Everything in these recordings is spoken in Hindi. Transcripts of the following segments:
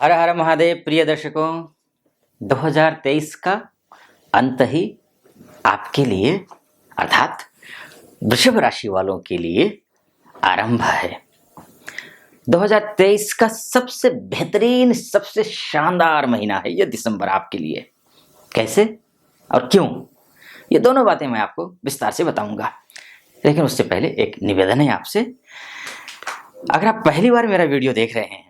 हर हर महादेव। प्रिय दर्शकों, 2023 का अंत ही आपके लिए अर्थात वृषभ राशि वालों के लिए आरंभ है। 2023 का सबसे बेहतरीन, सबसे शानदार महीना है यह दिसंबर आपके लिए। कैसे और क्यों, ये दोनों बातें मैं आपको विस्तार से बताऊंगा। लेकिन उससे पहले एक निवेदन है आपसे, अगर आप पहली बार मेरा वीडियो देख रहे हैं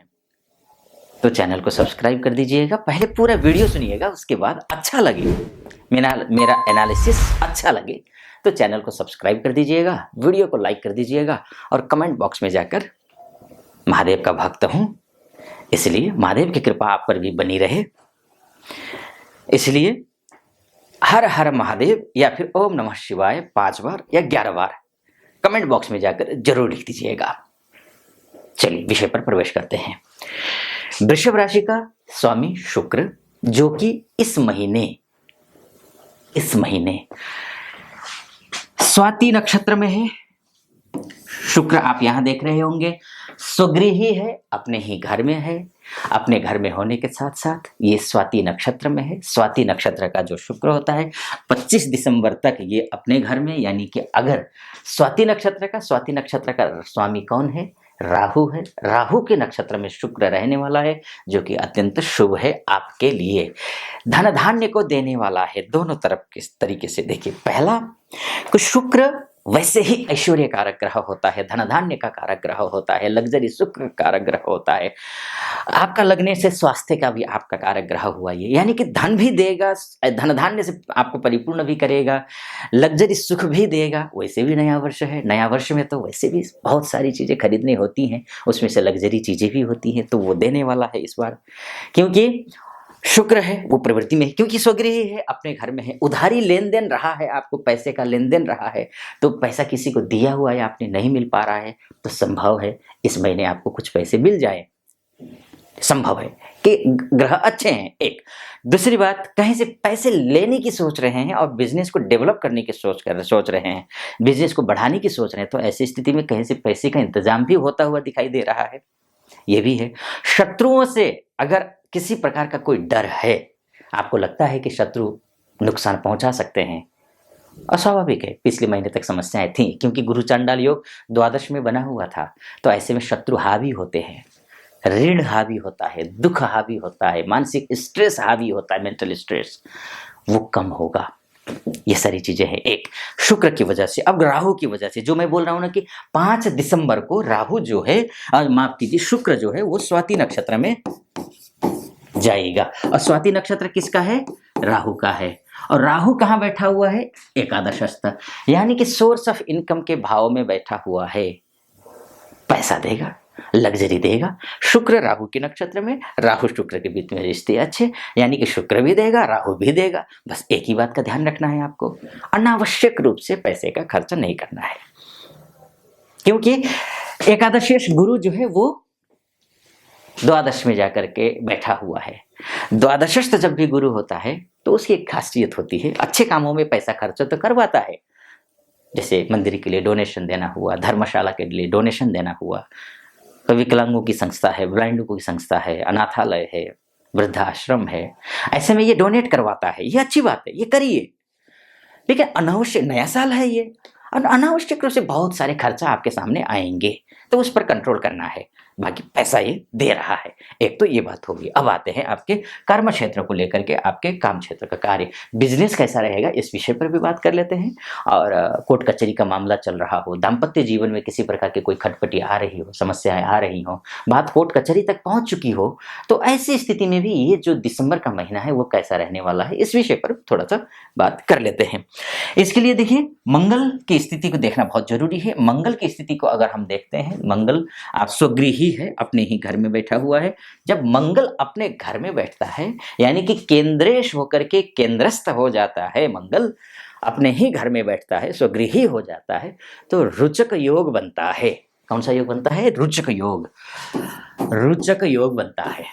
तो चैनल को सब्सक्राइब कर दीजिएगा। पहले पूरा वीडियो सुनिएगा, उसके बाद अच्छा लगे, मेरा एनालिसिस अच्छा लगे तो चैनल को सब्सक्राइब कर दीजिएगा, वीडियो को लाइक कर दीजिएगा और कमेंट बॉक्स में जाकर महादेव का भक्त हूं, इसलिए महादेव की कृपा आप पर भी बनी रहे, इसलिए हर हर महादेव या फिर ओम नमः शिवाय 5 बार या 11 बार कमेंट बॉक्स में जाकर जरूर लिख दीजिएगा। चलिए विषय पर प्रवेश करते हैं। वृषभ राशि का स्वामी शुक्र, जो कि इस महीने स्वाति नक्षत्र में है। शुक्र आप यहां देख रहे होंगे, स्वगृही है, अपने ही घर में है। अपने घर में होने के साथ साथ ये स्वाति नक्षत्र में है। स्वाति नक्षत्र का जो शुक्र होता है 25 दिसंबर तक ये अपने घर में, यानी कि अगर स्वाति नक्षत्र का स्वामी कौन है? राहु है। राहु के नक्षत्र में शुक्र रहने वाला है, जो कि अत्यंत शुभ है आपके लिए। धन धान्य को देने वाला है दोनों तरफ। किस तरीके से देखिए, पहला तो शुक्र वैसे ही ऐश्वर्य कारक ग्रह होता है, धन धान्य का कारक ग्रह होता है, लग्जरी सुख का कारक ग्रह होता है। आपका लगने से स्वास्थ्य का भी आपका कारक ग्रह हुआ ये, यानी कि धन भी देगा, धन धान्य से आपको परिपूर्ण भी करेगा, लग्जरी सुख भी देगा। वैसे भी नया वर्ष है, नया वर्ष में तो वैसे भी बहुत सारी चीजें खरीदनी होती हैं, उसमें से लग्जरी चीजें भी होती हैं, तो वो देने वाला है इस बार। क्योंकि शुक्र है वो प्रवृत्ति में है, क्योंकि स्वगृही है, अपने घर में है। उधारी लेन देन रहा है, आपको पैसे का लेन देन रहा है, तो पैसा किसी को दिया हुआ है, आपने नहीं मिल पा रहा है, तो संभव है इस महीने आपको कुछ पैसे मिल जाए। संभव है कि ग्रह अच्छे हैं। एक दूसरी बात, कहीं से पैसे लेने की सोच रहे हैं और बिजनेस को डेवलप करने की सोच रहे हैं, बिजनेस को बढ़ाने की सोच रहे हैं, तो ऐसी स्थिति में कहीं से पैसे का इंतजाम भी होता हुआ दिखाई दे रहा है। ये भी है। शत्रुओं से अगर किसी प्रकार का कोई डर है, आपको लगता है कि शत्रु नुकसान पहुंचा सकते हैं, अस्वाभाविक है। पिछले महीने तक समस्याएं थी, क्योंकि गुरु चांडाल योग द्वादश में बना हुआ था, तो ऐसे में शत्रु हावी होते हैं, ऋण हावी होता है, दुख हावी होता है, मानसिक स्ट्रेस हावी होता है, मेंटल स्ट्रेस वो कम होगा। ये सारी चीजें हैं एक शुक्र की वजह से। अब राहु की वजह से, जो मैं बोल रहा हूं ना कि 5 दिसंबर को राहु जो है, माफ कीजिए, शुक्र जो है वो स्वाति नक्षत्र में जाएगा। और स्वाति नक्षत्र किसका है? राहु का है। और राहु कहां बैठा हुआ है? एकादशस्थ, यानी कि सोर्स ऑफ इनकम के भाव में बैठा हुआ है। पैसा देगा, लग्जरी देगा। शुक्र राहु के नक्षत्र में, राहु शुक्र के बीच में रिश्ते अच्छे, यानी कि शुक्र भी देगा, राहु भी देगा। बस एक ही बात का ध्यान रखना है आपको, अनावश्यक रूप से पैसे का खर्चा नहीं करना है, क्योंकि एकादशेश गुरु जो है वो द्वादश में जाकर के बैठा हुआ है। द्वादशस्थ जब भी गुरु होता है तो उसकी एक खासियत होती है, अच्छे कामों में पैसा खर्च तो करवाता है। जैसे मंदिर के लिए डोनेशन देना हुआ, धर्मशाला के लिए डोनेशन देना हुआ, विकलांगों की संस्था है, ब्लाइंडों की संस्था है, अनाथालय है, वृद्धाश्रम है, ऐसे में ये डोनेट करवाता है। ये अच्छी बात है, ये करिए। लेकिन अनावश्यक, नया साल है ये, अनावश्यक रूप से बहुत सारे खर्चा आपके सामने आएंगे, तो उस पर कंट्रोल करना है। बाकी पैसा ये दे रहा है, एक तो ये बात होगी। अब आते हैं आपके कर्म क्षेत्र को लेकर के, आपके काम क्षेत्र का कार्य, बिजनेस कैसा रहेगा, इस विषय पर भी बात कर लेते हैं। और कोर्ट कचहरी का मामला चल रहा हो, दाम्पत्य जीवन में किसी प्रकार की कोई खटपटी आ रही हो, समस्याएं आ रही हो, बात कोर्ट कचहरी तक पहुंच चुकी हो, तो ऐसी स्थिति में भी ये जो दिसंबर का महीना है वो कैसा रहने वाला है, इस विषय पर थोड़ा सा बात कर लेते हैं। इसके लिए देखिए, मंगल की स्थिति को देखना बहुत जरूरी है। मंगल की स्थिति को अगर हम देखते हैं, मंगल आप स्वगृही है, अपने ही घर में बैठा हुआ है। जब मंगल अपने घर में बैठता है, यानी कि केंद्रेश होकर के केंद्रस्थ हो जाता है, मंगल अपने ही घर में बैठता है, स्वगृही हो जाता है, तो रुचक योग बनता है। कौन सा योग बनता है? रुचक योग। रुचक योग बनता है।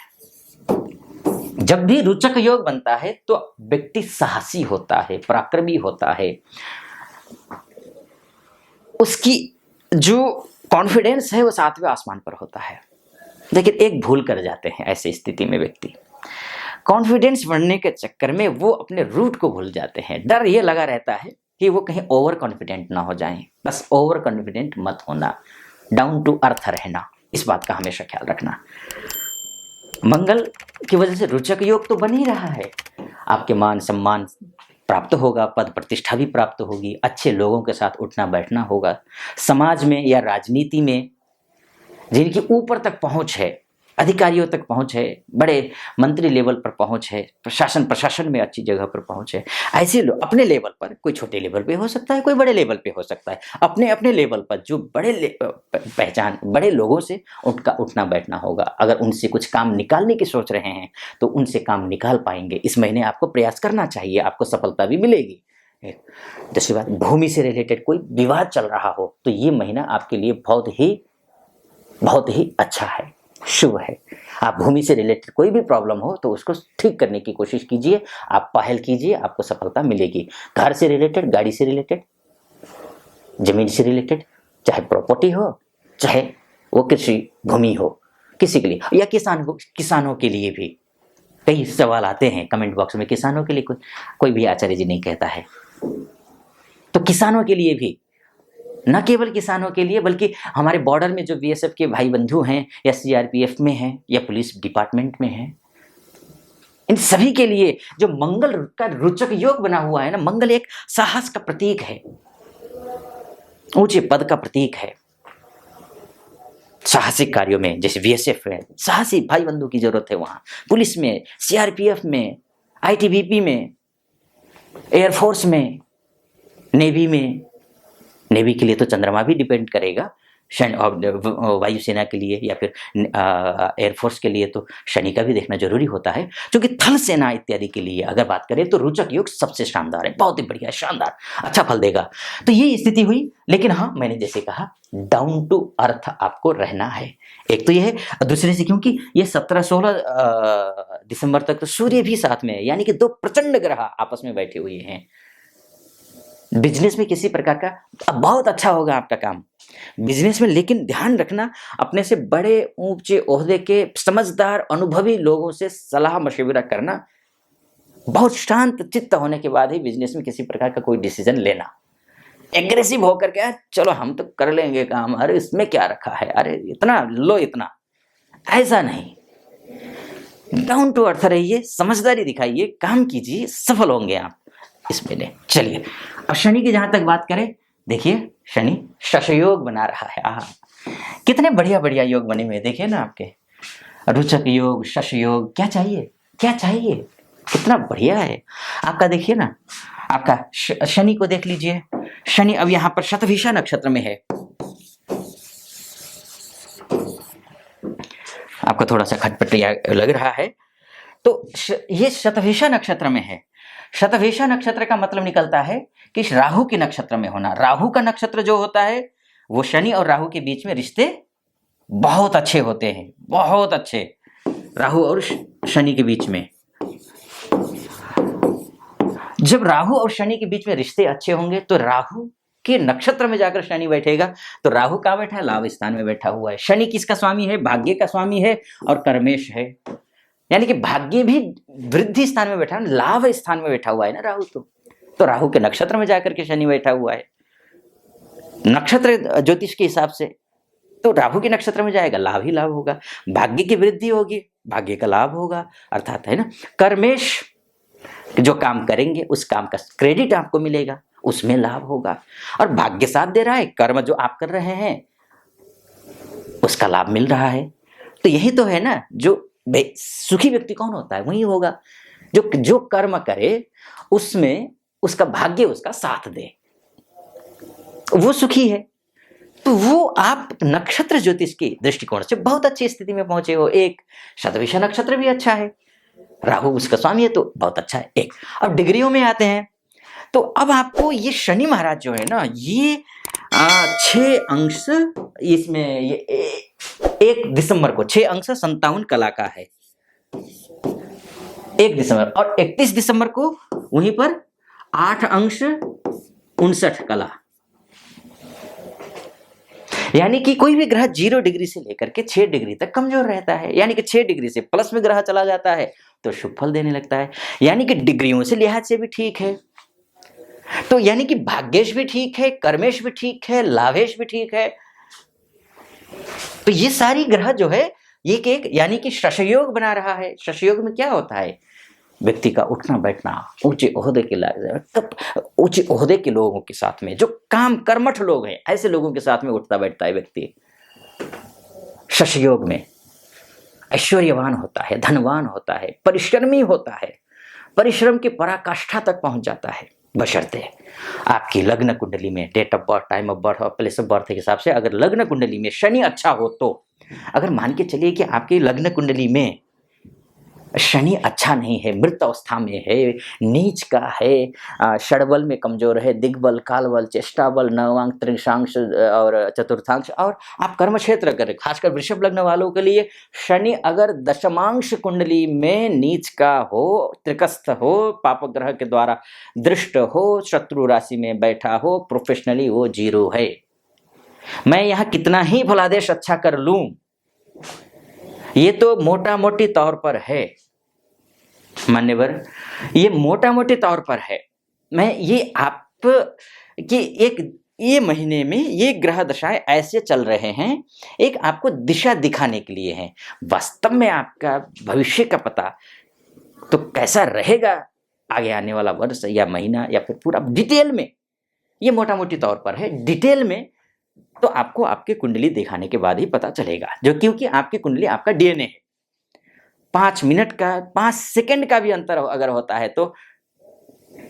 जब भी रुचक योग बनता है तो व्यक्ति साहसी होता है, पराक्रमी होता है, उसकी जो कॉन्फिडेंस है वो 7वें आसमान पर होता है। लेकिन एक भूल कर जाते हैं ऐसी स्थिति में व्यक्ति, कॉन्फिडेंस बढ़ने के चक्कर में वो अपने रूट को भूल जाते हैं। डर ये लगा रहता है कि वो कहीं ओवर कॉन्फिडेंट ना हो जाएं। बस ओवर कॉन्फिडेंट मत होना, डाउन टू अर्थ रहना, इस बात का हमेशा ख्याल रखना। मंगल की वजह से रोचक योग तो बन ही रहा है, आपके मान सम्मान प्राप्त होगा, पद प्रतिष्ठा भी प्राप्त होगी, अच्छे लोगों के साथ उठना बैठना होगा, समाज में या राजनीति में जिनकी ऊपर तक पहुंच है, अधिकारियों तक पहुंच है, बड़े मंत्री लेवल पर पहुंच है, प्रशासन में अच्छी जगह पर पहुंच है, ऐसे लोग अपने लेवल पर, कोई छोटे लेवल पे हो सकता है, कोई बड़े लेवल पे हो सकता है, अपने अपने लेवल पर जो पहचान बड़े लोगों से उनका उठना बैठना होगा। अगर उनसे कुछ काम निकालने की सोच रहे हैं तो उनसे काम निकाल पाएंगे। इस महीने आपको प्रयास करना चाहिए, आपको सफलता भी मिलेगी। दूसरी बात, भूमि से रिलेटेड कोई विवाद चल रहा हो तो ये महीना आपके लिए बहुत ही अच्छा है, शुभ है। आप भूमि से रिलेटेड कोई भी प्रॉब्लम हो तो उसको ठीक करने की कोशिश कीजिए, आप पहल कीजिए, आपको सफलता मिलेगी। घर से रिलेटेड, गाड़ी से रिलेटेड, जमीन से रिलेटेड, चाहे प्रॉपर्टी हो, चाहे वो कृषि भूमि हो, किसी के लिए, या किसानों के लिए भी कई सवाल आते हैं कमेंट बॉक्स में। किसानों के लिए कोई भी आचार्य जी नहीं कहता है, तो किसानों के लिए भी, न केवल किसानों के लिए बल्कि हमारे बॉर्डर में जो बीएसएफ के भाई बंधु हैं, या सीआरपीएफ में हैं, या पुलिस डिपार्टमेंट में हैं, इन सभी के लिए जो मंगल का रोचक योग बना हुआ है ना, मंगल एक साहस का प्रतीक है, ऊंचे पद का प्रतीक है। साहसिक कार्यों में जैसे बीएसएफ है, साहसी भाई बंधु की जरूरत है, वहां पुलिस में, सीआरपीएफ में, आईटीबीपी में, एयरफोर्स में, नेवी में। नेवी के लिए तो चंद्रमा भी डिपेंड करेगा, वायुसेना के लिए या फिर एयरफोर्स के लिए तो शनि का भी देखना जरूरी होता है। क्योंकि थल सेना इत्यादि के लिए अगर बात करें तो रोचक योग सबसे शानदार है, बहुत ही बढ़िया, शानदार, अच्छा फल देगा। तो ये स्थिति हुई, लेकिन हाँ, मैंने जैसे कहा डाउन टू अर्थ आपको रहना है। एक तो ये है, दूसरे से क्योंकि ये 17-16 दिसंबर तक तो सूर्य भी साथ में है, यानी कि दो प्रचंड ग्रह आपस में बैठे हुए हैं। बिजनेस में किसी प्रकार का अब बहुत अच्छा होगा आपका काम बिजनेस में, लेकिन ध्यान रखना, अपने से बड़े ऊंचे ओहदे के समझदार अनुभवी लोगों से सलाह मशविरा करना, बहुत शांत चित्त होने के बाद ही बिजनेस में किसी प्रकार का कोई डिसीजन लेना। एग्रेसिव होकर के चलो हम तो कर लेंगे काम, अरे इसमें क्या रखा है, अरे इतना लो इतना, ऐसा नहीं। डाउन टू अर्थ रहिए, समझदारी दिखाइए, काम कीजिए, सफल होंगे आप इस महीने। चलिए अब शनि की जहां तक बात करें, देखिए शनि शशयोग बना रहा है। कितने बढ़िया बढ़िया योग बने हुए, देखिए ना आपके, रोचक योग, शश योग, क्या चाहिए, क्या चाहिए, कितना बढ़िया है आपका। देखिए ना आपका शनि को देख लीजिए, शनि अब यहां पर शतभिषा नक्षत्र में है। आपको थोड़ा सा खटपटिया लग रहा है, तो ये शतभिषा नक्षत्र में है। शतभिषा नक्षत्र का मतलब निकलता है कि राहु के नक्षत्र में होना। राहु का नक्षत्र जो होता है वो शनि और राहु के बीच में रिश्ते बहुत अच्छे होते हैं, बहुत अच्छे, राहु और शनि के बीच में। जब राहु और शनि के बीच में रिश्ते अच्छे होंगे तो राहु के नक्षत्र में जाकर शनि बैठेगा, तो राहु कहाँ बैठा है, लाभ स्थान में बैठा हुआ है। शनि किसका स्वामी है, भाग्य का स्वामी है और कर्मेश है, यानी कि भाग्य भी वृद्धि स्थान में बैठा है, लाभ स्थान में बैठा हुआ है ना राहु। तो राहु के नक्षत्र में जाकर के शनि बैठा हुआ है। नक्षत्र ज्योतिष के हिसाब से तो राहु के नक्षत्र में जाएगा, लाभ ही लाभ होगा, भाग्य की वृद्धि होगी, भाग्य का लाभ होगा, अर्थात है ना कर्मेश, जो काम करेंगे उस काम का क्रेडिट आपको मिलेगा, उसमें लाभ होगा। और भाग्य साथ दे रहा है, कर्म जो आप कर रहे हैं उसका लाभ मिल रहा है। तो यही तो है ना, जो सुखी व्यक्ति कौन होता है, वही होगा जो कर्म करे उसमें उसका भाग्य उसका साथ दे, वो सुखी है। तो वो आप नक्षत्र ज्योतिष के दृष्टिकोण से बहुत अच्छी स्थिति में पहुंचे हो। एक शतभिषा नक्षत्र भी अच्छा है, राहु उसका स्वामी है तो बहुत अच्छा है। एक अब डिग्रियों में आते हैं, तो अब आपको ये शनि महाराज जो है ना, ये 6 अंश इसमें, ये 1 दिसंबर को 6 अंश 57 कला का है, 1 दिसंबर, और 31 दिसंबर को वहीं पर 8 अंश 59 कला। यानी कि कोई भी ग्रह 0 डिग्री से लेकर के 6 डिग्री तक कमजोर रहता है, यानी कि 6 डिग्री से प्लस में ग्रह चला जाता है तो शुभ फल देने लगता है, यानी कि डिग्रियों से लिहाज से भी ठीक है। तो यानी कि भाग्येश भी ठीक है, कर्मेश भी ठीक है, लाभेश भी ठीक है। तो ये सारी ग्रह जो है एक एक यानी कि शशयोग बना रहा है। शशयोग में क्या होता है? व्यक्ति का उठना बैठना, ऊंचे ओहदे के ऊंचे ओहदे के लोगों के साथ में, जो काम कर्मठ लोग हैं, ऐसे लोगों के साथ में उठता बैठता है व्यक्ति। शशयोग में ऐश्वर्यवान होता है, धनवान होता है, परिश्रमी होता है, परिश्रम की पराकाष्ठा तक पहुंच जाता है, बशर्ते आपकी लग्न कुंडली में date of birth, time of birth और प्लेस ऑफ बर्थ के हिसाब से अगर लग्न कुंडली में शनि अच्छा हो तो, अगर मान के चलिए कि आपकी लग्न कुंडली में शनि अच्छा नहीं है, मृत अवस्था में है, नीच का है, षडबल में कमजोर है, दिग्बल, कालबल, चेष्टाबल, नवांक, त्रिशांश और चतुर्थांश, और आप कर्म क्षेत्र करें, खासकर वृषभ लग्न वालों के लिए शनि अगर दशमांश कुंडली में नीच का हो, त्रिकस्थ हो, पाप ग्रह के द्वारा दृष्ट हो, शत्रु राशि में बैठा हो, प्रोफेशनली वो 0 है। मैं यहाँ कितना ही फलादेश अच्छा कर लूं, ये तो मोटा मोटी तौर पर है मान्यवर, ये मोटा मोटी तौर पर है। मैं ये आप कि एक ये महीने में ये ग्रह दशाएं ऐसे चल रहे हैं, एक आपको दिशा दिखाने के लिए है। वास्तव में आपका भविष्य का पता तो कैसा रहेगा आगे आने वाला वर्ष या महीना या फिर पूरा डिटेल में, ये मोटा मोटी तौर पर है। डिटेल में तो आपको आपकी कुंडली दिखाने के बाद ही पता चलेगा, जो क्योंकि आपकी कुंडली आपका डीएनए है। 5 मिनट का, 5 सेकंड का भी अंतर अगर होता है तो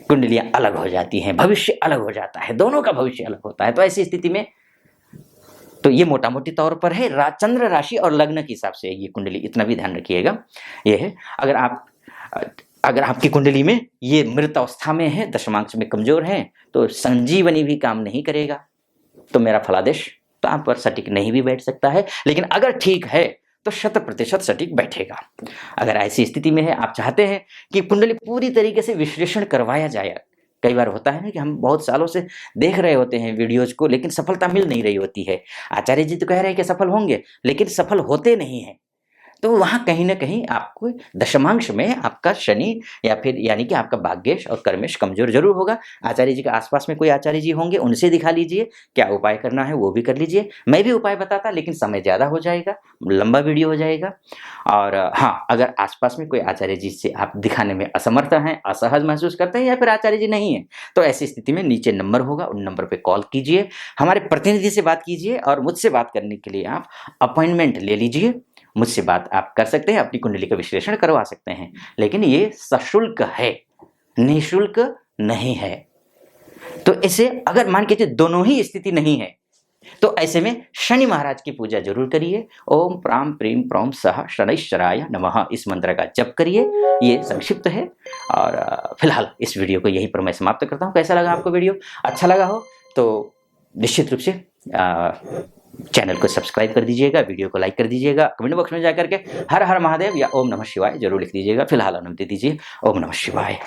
कुंडलियां अलग हो जाती हैं, भविष्य अलग हो जाता है, दोनों का भविष्य अलग होता है। तो ऐसी स्थिति में तो ये मोटा मोटी तौर पर है चंद्र राशि और लग्न के हिसाब से ये कुंडली, इतना भी ध्यान रखिएगा। ये है अगर आपकी कुंडली में ये मृत अवस्था में है, दशमांश में कमजोर है, तो संजीवनी भी काम नहीं करेगा, तो मेरा फलादेश तो आप पर सटीक नहीं भी बैठ सकता है। लेकिन अगर ठीक है तो 100% सटीक बैठेगा। अगर ऐसी स्थिति में है, आप चाहते हैं कि कुंडली पूरी तरीके से विश्लेषण करवाया जाए। कई बार होता है ना कि हम बहुत सालों से देख रहे होते हैं वीडियोज को, लेकिन सफलता मिल नहीं रही होती है। आचार्य जी तो कह रहे हैं कि सफल होंगे, लेकिन सफल होते नहीं हैं। तो वहाँ कहीं ना कहीं आपको दशमांश में आपका शनि या फिर यानी कि आपका भाग्येश और कर्मेश कमजोर जरूर होगा। आचार्य जी के आसपास में कोई आचार्य जी होंगे, उनसे दिखा लीजिए, क्या उपाय करना है वो भी कर लीजिए। मैं भी उपाय बताता, लेकिन समय ज़्यादा हो जाएगा, लंबा वीडियो हो जाएगा। और हाँ, अगर आसपास में कोई आचार्य जी से आप दिखाने में असमर्थ हैं, असहज महसूस करते हैं, या फिर आचार्य जी नहीं है, तो ऐसी स्थिति में नीचे नंबर होगा, उन नंबर पर कॉल कीजिए, हमारे प्रतिनिधि से बात कीजिए, और मुझसे बात करने के लिए आप अपॉइंटमेंट ले लीजिए। मुझसे बात आप कर सकते हैं, अपनी कुंडली का विश्लेषण करवा सकते हैं, लेकिन ये सशुल्क है, निःशुल्क नहीं है। तो ऐसे अगर मान के चलिए दोनों ही स्थिति नहीं है, तो ऐसे में शनि महाराज की पूजा जरूर करिए। ओम प्राम प्रीम प्रौम सह शनैश्चराय नमः, इस मंत्र का जप करिए। ये संक्षिप्त है, और फिलहाल इस वीडियो को यहीं पर मैं समाप्त करता हूँ। कैसा लगा आपको वीडियो? अच्छा लगा हो तो निश्चित रूप से चैनल को सब्सक्राइब कर दीजिएगा, वीडियो को लाइक कर दीजिएगा, कमेंट बॉक्स में जाकर के हर हर महादेव या ओम नमः शिवाय जरूर लिख दीजिएगा। फिलहाल अनुमति दीजिए। ओम नमः शिवाय।